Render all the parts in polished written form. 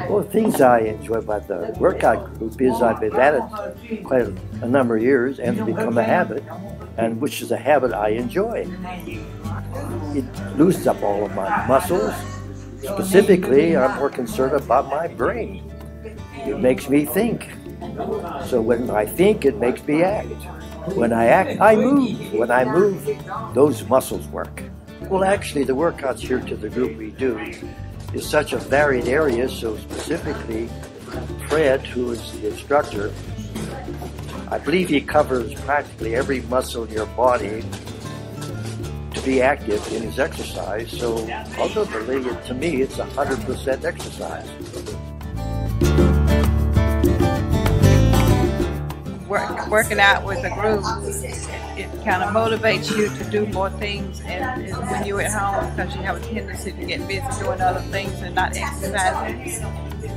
Well, things I enjoy about the workout group is I've been at it quite a number of years and it's become a habit, and which is a habit I enjoy. It loosens up all of my muscles. Specifically, I'm more concerned about my brain. It makes me think. So when I think, it makes me act. When I act, I move. When I move, those muscles work. Well, actually, the workouts here to the group we do is such a varied area, so specifically, Fred, who is the instructor, I believe he covers practically every muscle in your body to be active in his exercise, so ultimately, to me, it's 100% exercise. Working out with a group, it kind of motivates you to do more things, and when you're at home, because you have a tendency to get busy doing other things and not exercising.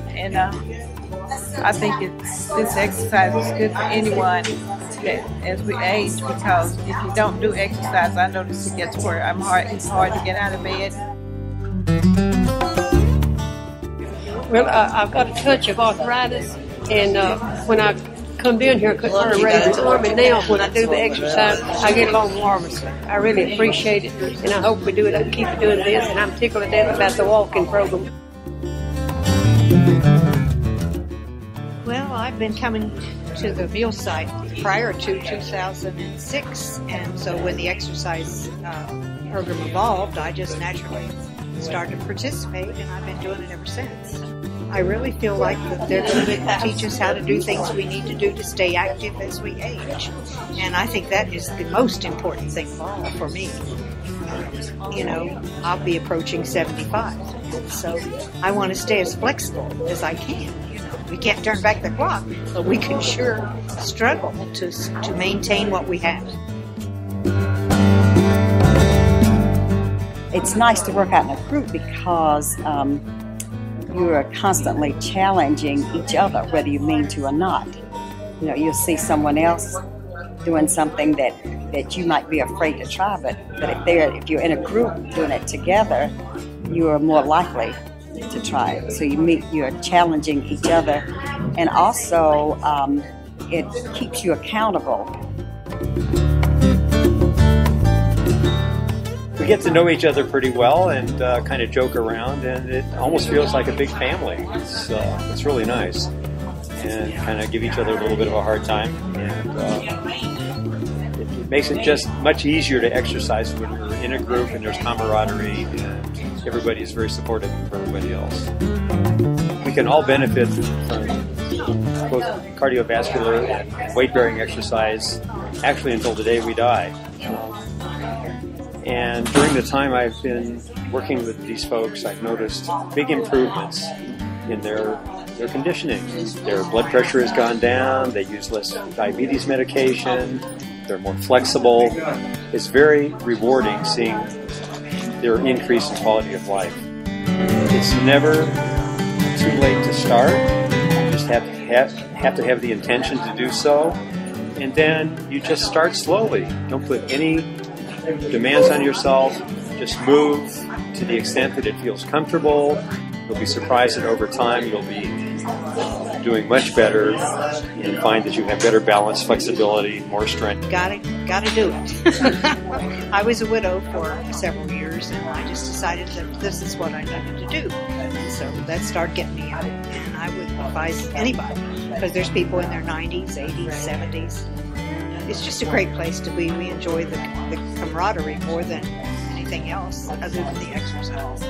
And I think this exercise is good for anyone as we age, because if you don't do exercise, I notice it gets where it's hard to get out of bed. Well, I've got a touch of arthritis, and when I come in here, I couldn't hardly raise the arm, and now when I do the exercise, I get along marvelously. I really appreciate it, and I hope we do it. I can keep doing this, and I'm tickled to death about the walking program. Well, I've been coming to the meal site prior to 2006, and so when the exercise program evolved, I just naturally started to participate, and I've been doing it ever since. I really feel like that they're going to teach us how to do things we need to do to stay active as we age. And I think that is the most important thing of all for me. You know, I'll be approaching 75. So I want to stay as flexible as I can. You know, we can't turn back the clock, but we can sure struggle to maintain what we have. It's nice to work out in a group because you are constantly challenging each other, whether you mean to or not. You know, you'll see someone else doing something that you might be afraid to try, but if you're in a group doing it together, you are more likely to try it. So you're challenging each other, and also it keeps you accountable. We get to know each other pretty well and kind of joke around, and it almost feels like a big family. It's really nice, and kind of give each other a little bit of a hard time, and it makes it just much easier to exercise when we're in a group and there's camaraderie and everybody is very supportive of everybody else. We can all benefit from both cardiovascular and weight-bearing exercise, actually until the day we die. And during the time I've been working with these folks, I've noticed big improvements in their conditioning. Their blood pressure has gone down, they use less diabetes medication, they're more flexible. It's very rewarding seeing their increase in quality of life. It's never too late to start. You just have to have the intention to do so. And then you just start slowly. Don't put any demands on yourself. Just move to the extent that it feels comfortable. You'll be surprised that over time you'll be doing much better and find that you have better balance, flexibility, more strength. Gotta do it. I was a widow for several years, and I just decided that this is what I needed to do. And so that started getting me out. And I would advise anybody, because there's people in their 90s, 80s, 70s. It's just a great place to be. We enjoy the camaraderie more than anything else other than the exercise.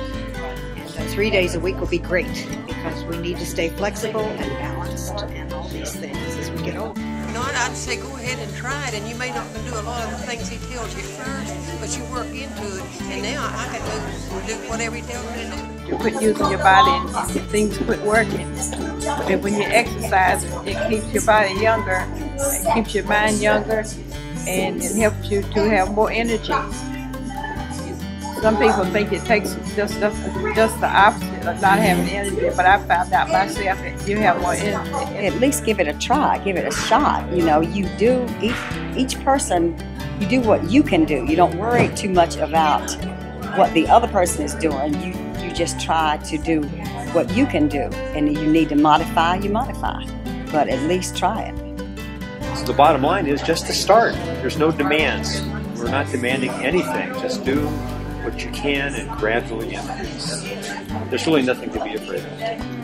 And 3 days a week will be great, because we need to stay flexible and balanced and all these things as we get older. No, I'd say go ahead and try it, and you may not can do a lot of the things he tells you first, but you work into it, and now I can do whatever he tells me to do. You quit using your body and things quit working. But when you exercise, it keeps your body younger, it keeps your mind younger, and it helps you to have more energy. Some people think it takes just the opposite of not having energy, but I found out myself that you have more energy. At least give it a try, give it a shot. You know, you do, each person, you do what you can do. You don't worry too much about what the other person is doing. You you just try to do what you can do. And you need to modify, you modify. But at least try it. So the bottom line is just to start. There's no demands. We're not demanding anything. Just do what you can and gradually increase. There's really nothing to be afraid of.